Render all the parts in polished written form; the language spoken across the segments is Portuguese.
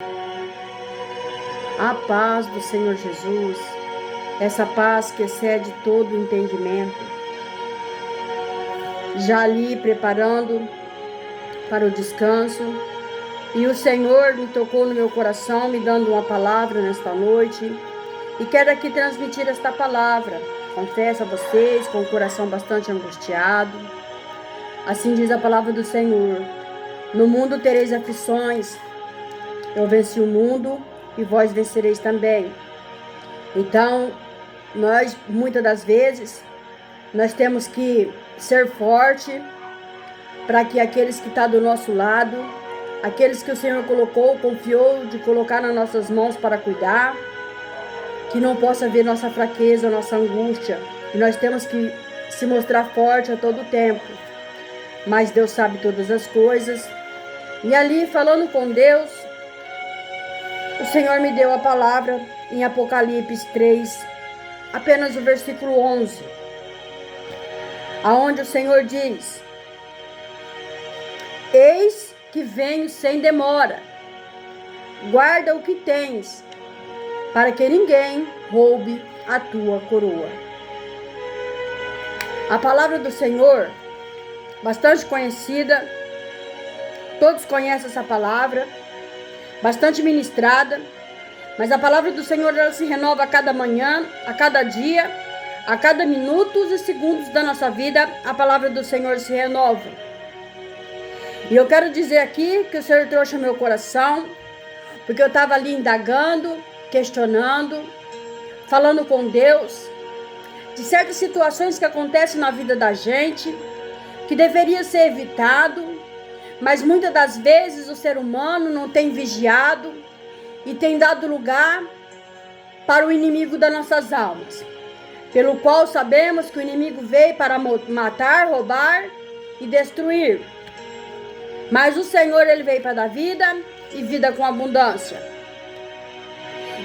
A paz do Senhor Jesus, essa paz que excede todo o entendimento, já ali preparando para o descanso, e o Senhor me tocou no meu coração, me dando uma palavra nesta noite, e quero aqui transmitir esta palavra. Confesso a vocês, com o coração bastante angustiado. Assim diz a palavra do Senhor: no mundo tereis aflições, eu venci o mundo e vós vencereis também. Então, nós, muitas das vezes, nós temos que ser forte para que aqueles que estão do nosso lado, aqueles que o Senhor colocou, confiou de colocar nas nossas mãos para cuidar, que não possa ver nossa fraqueza, nossa angústia. E nós temos que se mostrar forte a todo tempo. Mas Deus sabe todas as coisas. E ali, falando com Deus, o Senhor me deu a palavra em Apocalipse 3, apenas o versículo 11, aonde o Senhor diz: eis que venho sem demora, guarda o que tens, para que ninguém roube a tua coroa. A palavra do Senhor, bastante conhecida, todos conhecem essa palavra, bastante ministrada, mas a palavra do Senhor, ela se renova a cada manhã, a cada dia, a cada minutos e segundos da nossa vida. A palavra do Senhor se renova. E eu quero dizer aqui que o Senhor trouxe ao meu coração, porque eu estava ali indagando, questionando, falando com Deus de certas situações que acontecem na vida da gente, que deveria ser evitado, mas muitas das vezes o ser humano não tem vigiado e tem dado lugar para o inimigo das nossas almas, pelo qual sabemos que o inimigo veio para matar, roubar e destruir. Mas o Senhor, ele veio para dar vida e vida com abundância.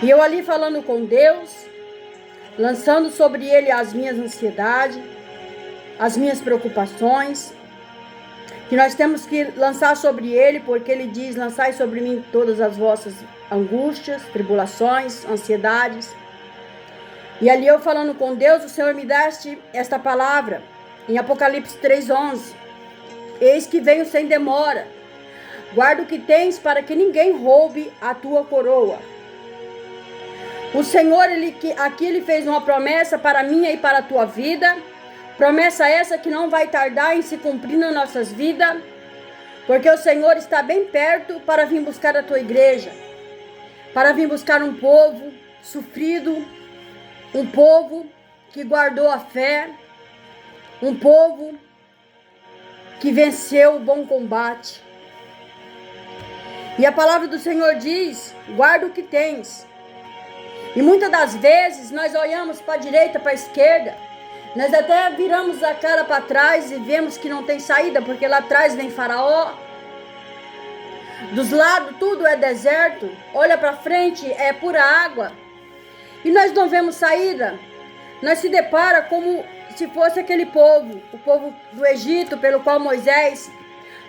E eu ali falando com Deus, lançando sobre ele as minhas ansiedades, as minhas preocupações, que nós temos que lançar sobre ele, porque ele diz: lançai sobre mim todas as vossas angústias, tribulações, ansiedades. E ali eu falando com Deus, o Senhor me deste esta palavra, em Apocalipse 3:11. Eis que venho sem demora, guarda o que tens, para que ninguém roube a tua coroa. O Senhor, aqui ele fez uma promessa para a minha e para a tua vida, promessa essa que não vai tardar em se cumprir nas nossas vidas, porque o Senhor está bem perto para vir buscar a tua igreja, para vir buscar um povo sofrido, um povo que guardou a fé, um povo que venceu o bom combate. E a palavra do Senhor diz: guarda o que tens. E muitas das vezes nós olhamos para a direita, para a esquerda, nós até viramos a cara para trás e vemos que não tem saída, porque lá atrás vem Faraó. Dos lados tudo é deserto, olha para frente, é pura água. E nós não vemos saída. Nós se depara como se fosse aquele povo, o povo do Egito, pelo qual Moisés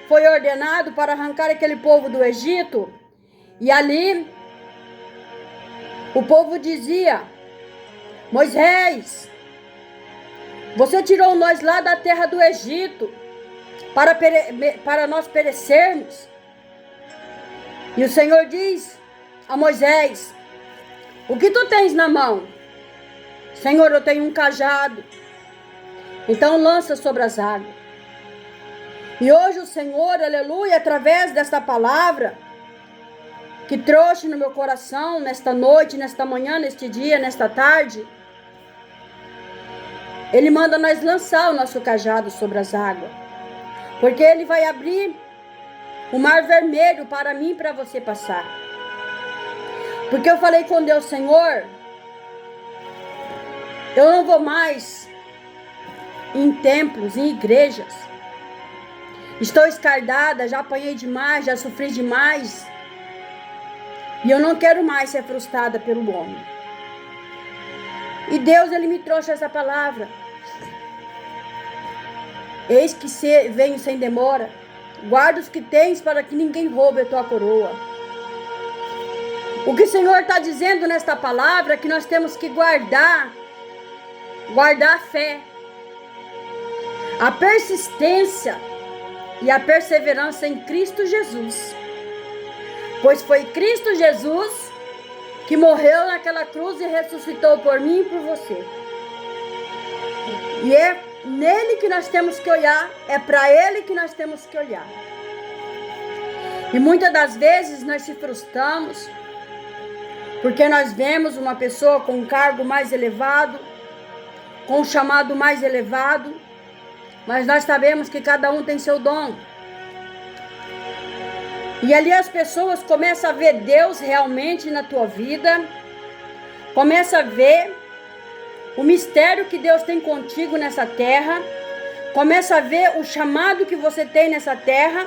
foi ordenado para arrancar aquele povo do Egito. E ali o povo dizia: Moisés, você tirou nós lá da terra do Egito para nós perecermos. E o Senhor diz a Moisés: o que tu tens na mão? Senhor, eu tenho um cajado. Então lança sobre as águas. E hoje o Senhor, aleluia, através desta palavra que trouxe no meu coração, nesta noite, nesta manhã, neste dia, nesta tarde, Ele manda nós lançar o nosso cajado sobre as águas, porque Ele vai abrir o mar vermelho para mim e para você passar. Porque eu falei com Deus: Senhor, eu não vou mais em templos, em igrejas. Estou escardada, já apanhei demais, já sofri demais. E eu não quero mais ser frustrada pelo homem. E Deus, Ele me trouxe essa palavra. Eis que venho sem demora. Guarda os que tens, para que ninguém roube a tua coroa. O que o Senhor está dizendo nesta palavra é que nós temos que guardar a fé, a persistência e a perseverança em Cristo Jesus. Pois foi Cristo Jesus que morreu naquela cruz e ressuscitou por mim e por você. E é nele que nós temos que olhar, é para ele que nós temos que olhar. E muitas das vezes nós se frustramos porque nós vemos uma pessoa com um cargo mais elevado, com um chamado mais elevado, mas nós sabemos que cada um tem seu dom. E ali as pessoas começam a ver Deus realmente na tua vida, começam a ver o mistério que Deus tem contigo nessa terra, começa a ver o chamado que você tem nessa terra,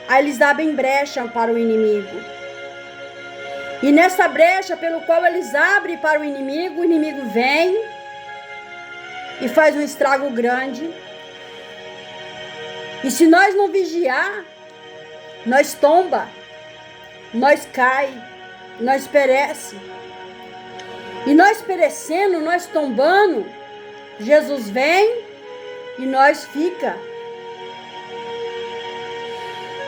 aí eles abrem brecha para o inimigo. E nessa brecha pelo qual eles abrem para o inimigo vem e faz um estrago grande. E se nós não vigiar, nós tomba, nós cai, nós perece. E nós perecendo, nós tombando, Jesus vem e nós fica.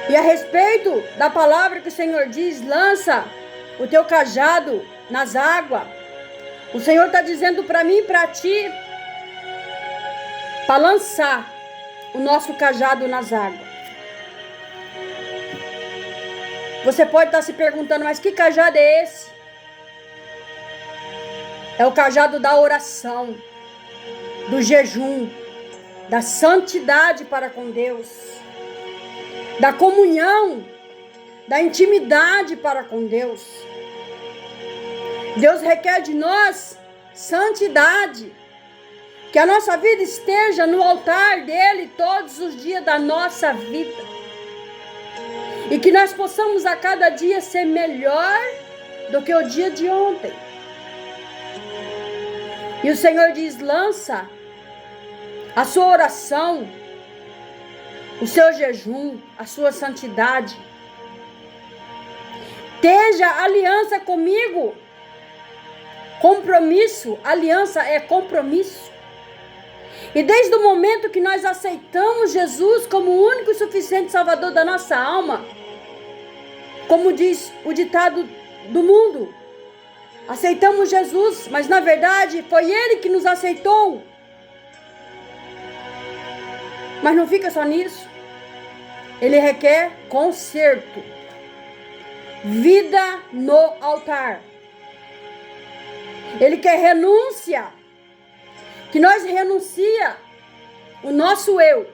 E a respeito da palavra que o Senhor diz, lança o teu cajado nas águas. O Senhor está dizendo para mim e para ti, para lançar o nosso cajado nas águas. Você pode estar se perguntando, mas que cajado é esse? É o cajado da oração, do jejum, da santidade para com Deus, da comunhão, da intimidade para com Deus. Deus requer de nós santidade, que a nossa vida esteja no altar dele todos os dias da nossa vida. E que nós possamos a cada dia ser melhor do que o dia de ontem. E o Senhor diz, lança a sua oração, o seu jejum, a sua santidade. Esteja aliança comigo. Compromisso, aliança é compromisso. E desde o momento que nós aceitamos Jesus como o único e suficiente Salvador da nossa alma, como diz o ditado do mundo, aceitamos Jesus, mas na verdade foi Ele que nos aceitou. Mas não fica só nisso. Ele requer conserto, vida no altar. Ele quer renúncia, que nós renuncia o nosso eu,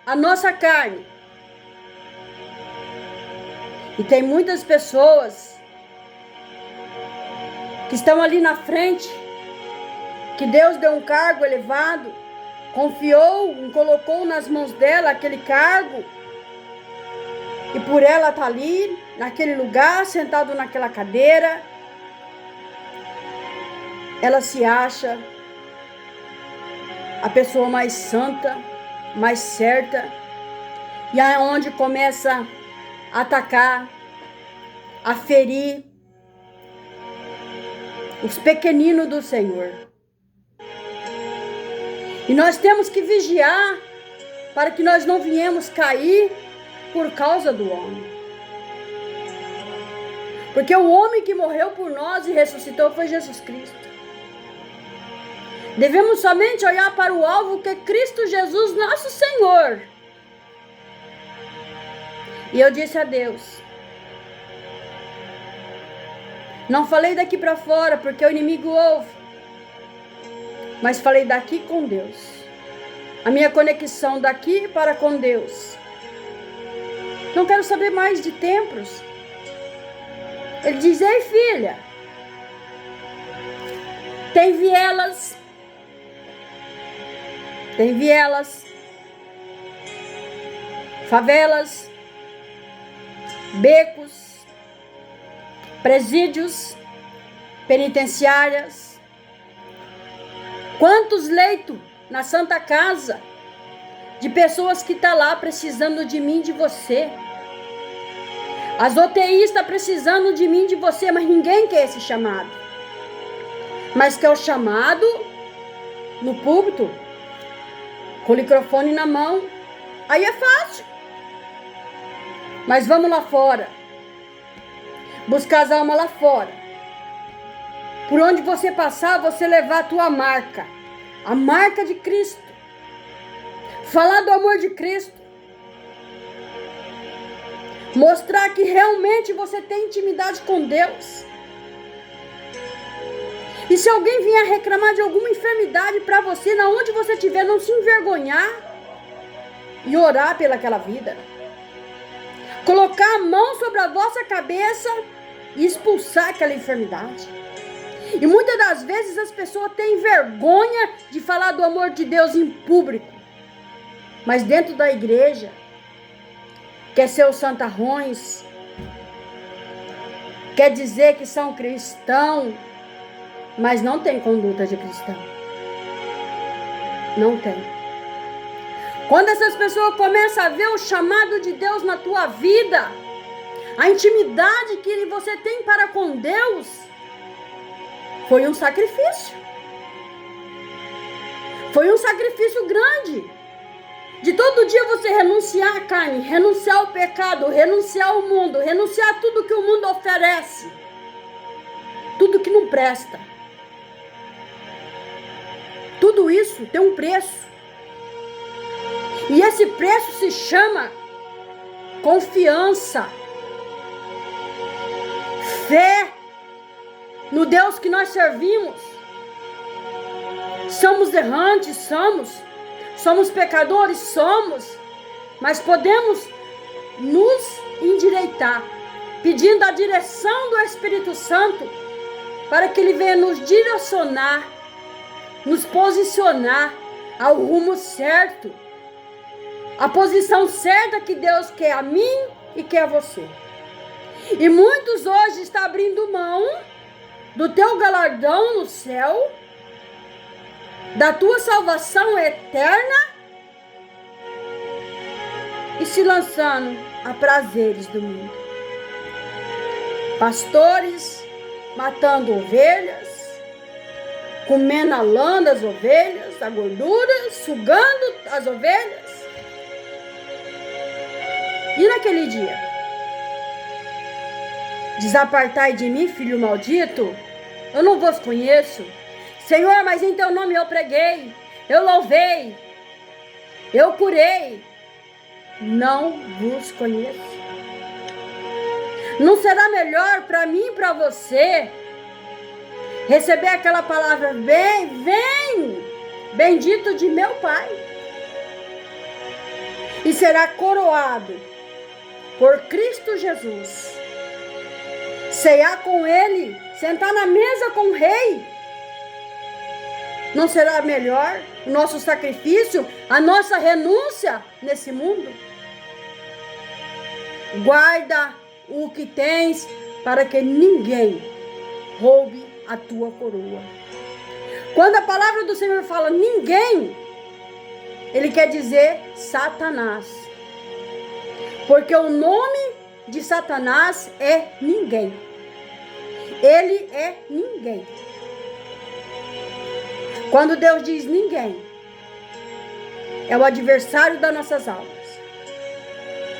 a nossa carne. E tem muitas pessoas que estão ali na frente, que Deus deu um cargo elevado, confiou e colocou nas mãos dela aquele cargo, e por ela está ali, naquele lugar, sentado naquela cadeira, ela se acha a pessoa mais santa, mais certa, e é onde começa a atacar, a ferir os pequeninos do Senhor. E nós temos que vigiar para que nós não venhamos cair por causa do homem. Porque o homem que morreu por nós e ressuscitou foi Jesus Cristo. Devemos somente olhar para o alvo que é Cristo Jesus, nosso Senhor. E eu disse a Deus, não falei daqui para fora porque o inimigo ouve, mas falei daqui com Deus. A minha conexão daqui para com Deus. Não quero saber mais de templos. Ele diz, ei filha, tem vielas, favelas, becos, presídios, penitenciárias. Quantos leitos na Santa Casa de pessoas que estão lá precisando de mim, de você. As UTI estão precisando de mim, de você, mas ninguém quer esse chamado. Mas quer o chamado no púlpito, com o microfone na mão. Aí é fácil. Mas vamos lá fora. Buscar as almas lá fora. Por onde você passar, você levar a tua marca. A marca de Cristo. Falar do amor de Cristo. Mostrar que realmente você tem intimidade com Deus. E se alguém vier reclamar de alguma enfermidade para você, na onde você estiver, não se envergonhar e orar pelaquela vida. Colocar a mão sobre a vossa cabeça e expulsar aquela enfermidade. E muitas das vezes as pessoas têm vergonha de falar do amor de Deus em público. Mas dentro da igreja, quer ser os santarrões, quer dizer que são cristãos, mas não tem conduta de cristão. Não tem. Quando essas pessoas começam a ver o chamado de Deus na tua vida, a intimidade que você tem para com Deus, foi um sacrifício. Foi um sacrifício grande. De todo dia você renunciar à carne, renunciar ao pecado, renunciar ao mundo, renunciar a tudo que o mundo oferece. Tudo que não presta. Tudo isso tem um preço. E esse preço se chama confiança. Fé no Deus que nós servimos. Somos errantes, somos pecadores, mas podemos nos endireitar, pedindo a direção do Espírito Santo, para que Ele venha nos direcionar, nos posicionar ao rumo certo, a posição certa que Deus quer a mim e quer a você. E muitos hoje estão abrindo mão do teu galardão no céu, da tua salvação eterna, e se lançando a prazeres do mundo. Pastores matando ovelhas, comendo a lã das ovelhas, a gordura, sugando as ovelhas. E naquele dia? Desapartai de mim, filho maldito, eu não vos conheço. Senhor, mas em teu nome eu preguei, eu louvei, eu curei. Não vos conheço. Não será melhor para mim e para você receber aquela palavra: vem, bendito de meu Pai, e será coroado por Cristo Jesus, ceiar com Ele, sentar na mesa com o Rei? Não será melhor o nosso sacrifício, a nossa renúncia nesse mundo? Guarda o que tens, para que ninguém roube a tua coroa. Quando a palavra do Senhor fala ninguém, Ele quer dizer Satanás. Porque o nome de Satanás é ninguém. Ele é ninguém. Quando Deus diz ninguém, é o adversário das nossas almas.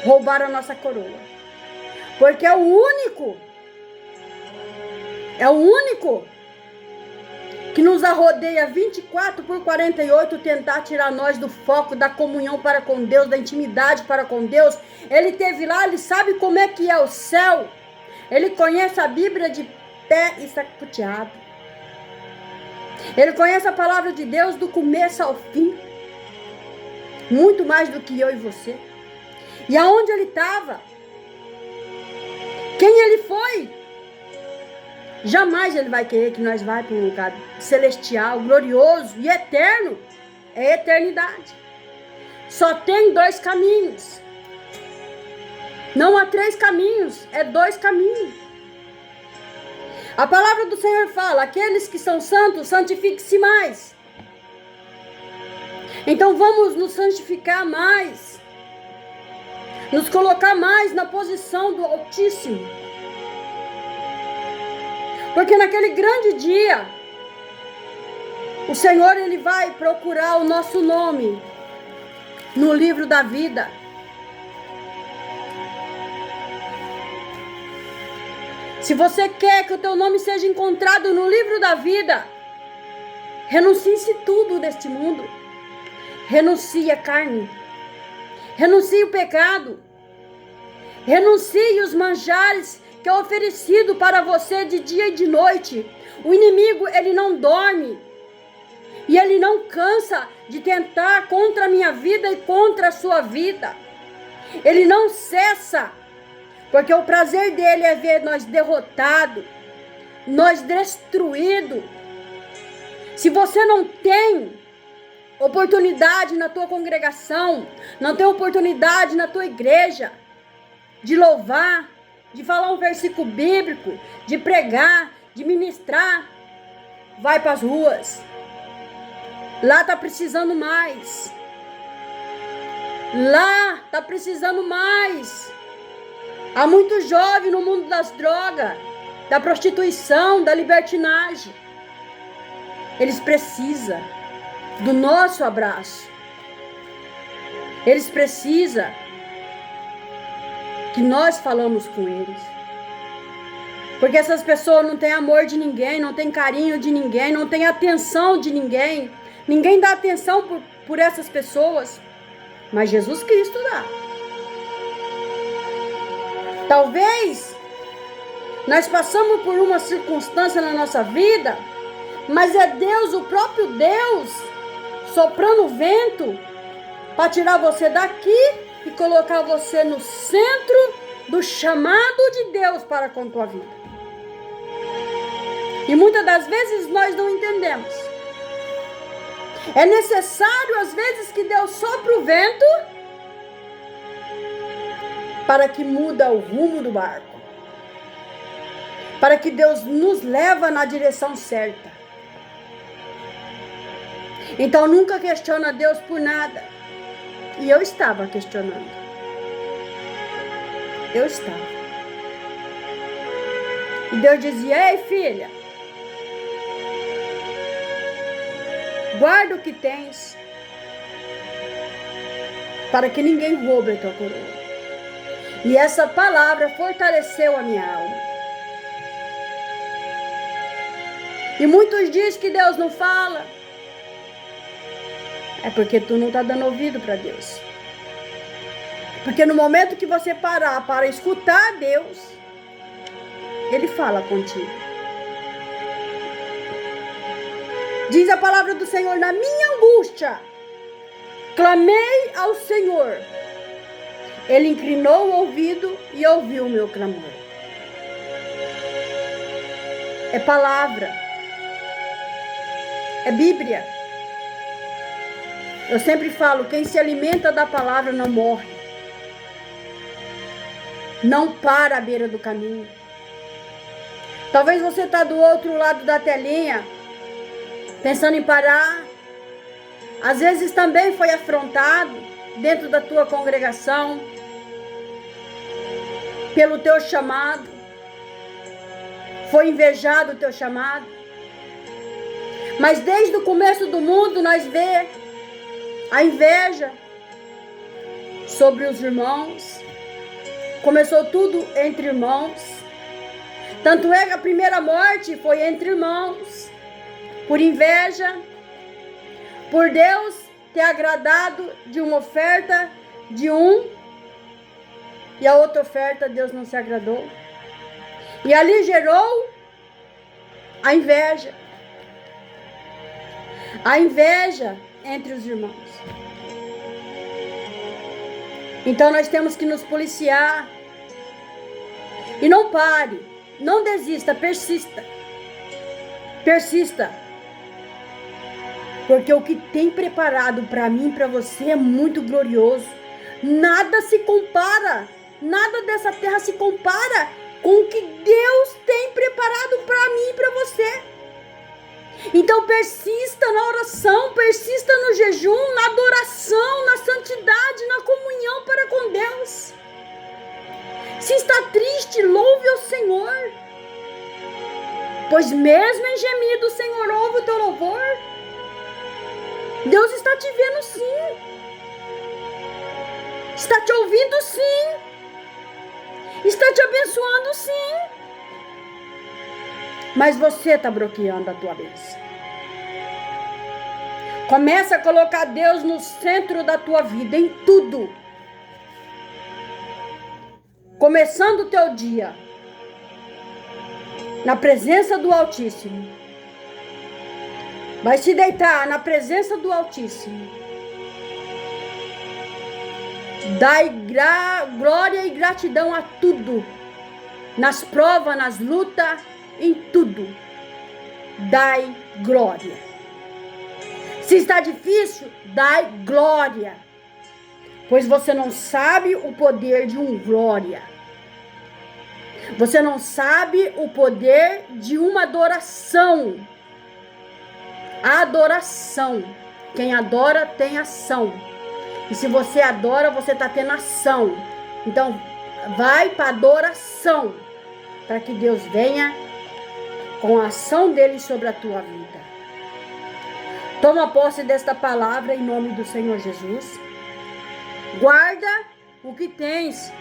Roubar a nossa coroa. Porque é o único que nos arrodeia 24/48, tentar tirar nós do foco da comunhão para com Deus, da intimidade para com Deus. Ele esteve lá, ele sabe como é que é o céu. Ele conhece a Bíblia de pé e sapateado. Ele conhece a palavra de Deus do começo ao fim. Muito mais do que eu e você. E aonde ele estava? Quem ele foi? Jamais ele vai querer que nós vá para um lugar celestial, glorioso e eterno. É eternidade. Só tem 2 caminhos. Não há 3 caminhos, é 2 caminhos. A palavra do Senhor fala: aqueles que são santos, santifiquem-se mais. Então vamos nos santificar mais. nos colocar mais na posição do Altíssimo. Porque naquele grande dia, o Senhor, Ele vai procurar o nosso nome no livro da vida. Se você quer que o teu nome seja encontrado no livro da vida, renuncie tudo deste mundo. Renuncie a carne. Renuncie o pecado. Renuncie os manjares que é oferecido para você de dia e de noite. O inimigo, ele não dorme. E ele não cansa de tentar contra a minha vida e contra a sua vida. Ele não cessa. Porque o prazer dele é ver nós derrotados, nós destruídos. Se você não tem oportunidade na tua congregação, não tem oportunidade na tua igreja de louvar, de falar um versículo bíblico, de pregar, de ministrar, vai para as ruas. Lá está precisando mais. Lá está precisando mais. Há muito jovem no mundo das drogas, da prostituição, da libertinagem. Eles precisam do nosso abraço. Eles precisam que nós falamos com eles. Porque essas pessoas não têm amor de ninguém, não têm carinho de ninguém, não têm atenção de ninguém. Ninguém dá atenção por essas pessoas, mas Jesus Cristo dá. Talvez nós passamos por uma circunstância na nossa vida, mas é Deus, o próprio Deus, soprando o vento para tirar você daqui e colocar você no centro do chamado de Deus para com a tua vida. E muitas das vezes nós não entendemos. É necessário às vezes que Deus sopre o vento para que muda o rumo do barco. Para que Deus nos leva na direção certa. Então nunca questiona Deus por nada. E eu estava questionando. Eu estava. E Deus dizia: ei, filha, guarda o que tens, para que ninguém roube a tua coroa. E essa palavra fortaleceu a minha alma. E muitos dizem que Deus não fala. É porque tu não está dando ouvido para Deus. Porque no momento que você parar para escutar Deus, Ele fala contigo. Diz a palavra do Senhor: na minha angústia, clamei ao Senhor. Ele inclinou o ouvido e ouviu o meu clamor. É palavra. É Bíblia. Eu sempre falo: quem se alimenta da palavra não morre. Não para à beira do caminho. Talvez você está do outro lado da telinha, pensando em parar. Às vezes também foi afrontado dentro da tua congregação, pelo teu chamado. Foi invejado o teu chamado. Mas desde o começo do mundo nós vemos a inveja sobre os irmãos. Começou tudo entre irmãos. Tanto é que a primeira morte foi entre irmãos. Por inveja. Por Deus ter agradado de uma oferta de um. E a outra oferta Deus não se agradou. E ali gerou a inveja. A inveja entre os irmãos. Então nós temos que nos policiar. E não pare. Não desista. Persista. Persista. Porque o que tem preparado para mim e para você é muito glorioso. Nada se compara. Nada dessa terra se compara com o que Deus tem preparado para mim e para você. Então persista na oração, persista no jejum, na adoração, na santidade, na comunhão para com Deus. Se está triste, louve o Senhor. Pois mesmo em gemido, o Senhor ouve o teu louvor. Deus está te vendo sim. Está te ouvindo sim. Está te abençoando sim. Mas você está bloqueando a tua bênção. Começa a colocar Deus no centro da tua vida, em tudo. Começando o teu dia na presença do Altíssimo. Vai se deitar na presença do Altíssimo. Dai glória e gratidão a tudo. Nas provas, nas lutas, em tudo. Dai glória. Se está difícil, dai glória. Pois você não sabe o poder de um glória. Você não sabe o poder de uma adoração. Adoração. Quem adora tem ação. E se você adora, você está tendo ação. Então, vai para adoração. Para que Deus venha com a ação dele sobre a tua vida. Toma posse desta palavra em nome do Senhor Jesus. Guarda o que tens,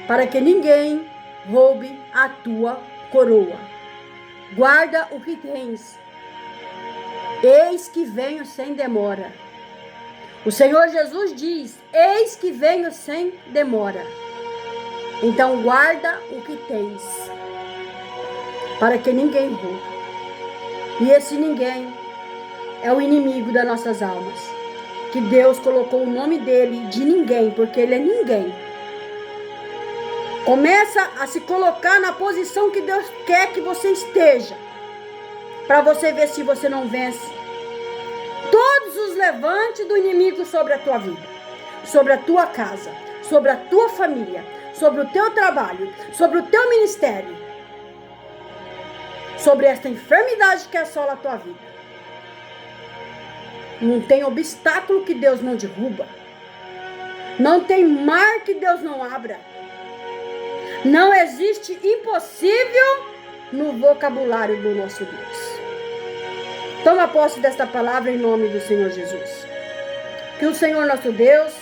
para que ninguém roube a tua coroa. Guarda o que tens. Eis que venho sem demora. O Senhor Jesus diz: eis que venho sem demora. Então guarda o que tens, para que ninguém roube. E esse ninguém é o inimigo das nossas almas. Que Deus colocou o nome dele de ninguém, porque ele é ninguém. Começa a se colocar na posição que Deus quer que você esteja, para você ver se você não vence todos os levantes do inimigo sobre a tua vida, sobre a tua casa, sobre a tua família, sobre o teu trabalho, sobre o teu ministério, sobre esta enfermidade que assola a tua vida. Não tem obstáculo que Deus não derruba. Não tem mar que Deus não abra. Não existe impossível no vocabulário do nosso Deus. Toma posse desta palavra em nome do Senhor Jesus. Que o Senhor nosso Deus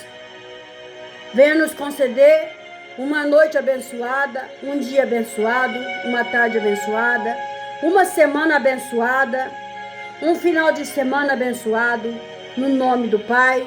venha nos conceder uma noite abençoada, um dia abençoado, uma tarde abençoada, uma semana abençoada, um final de semana abençoado, no nome do Pai,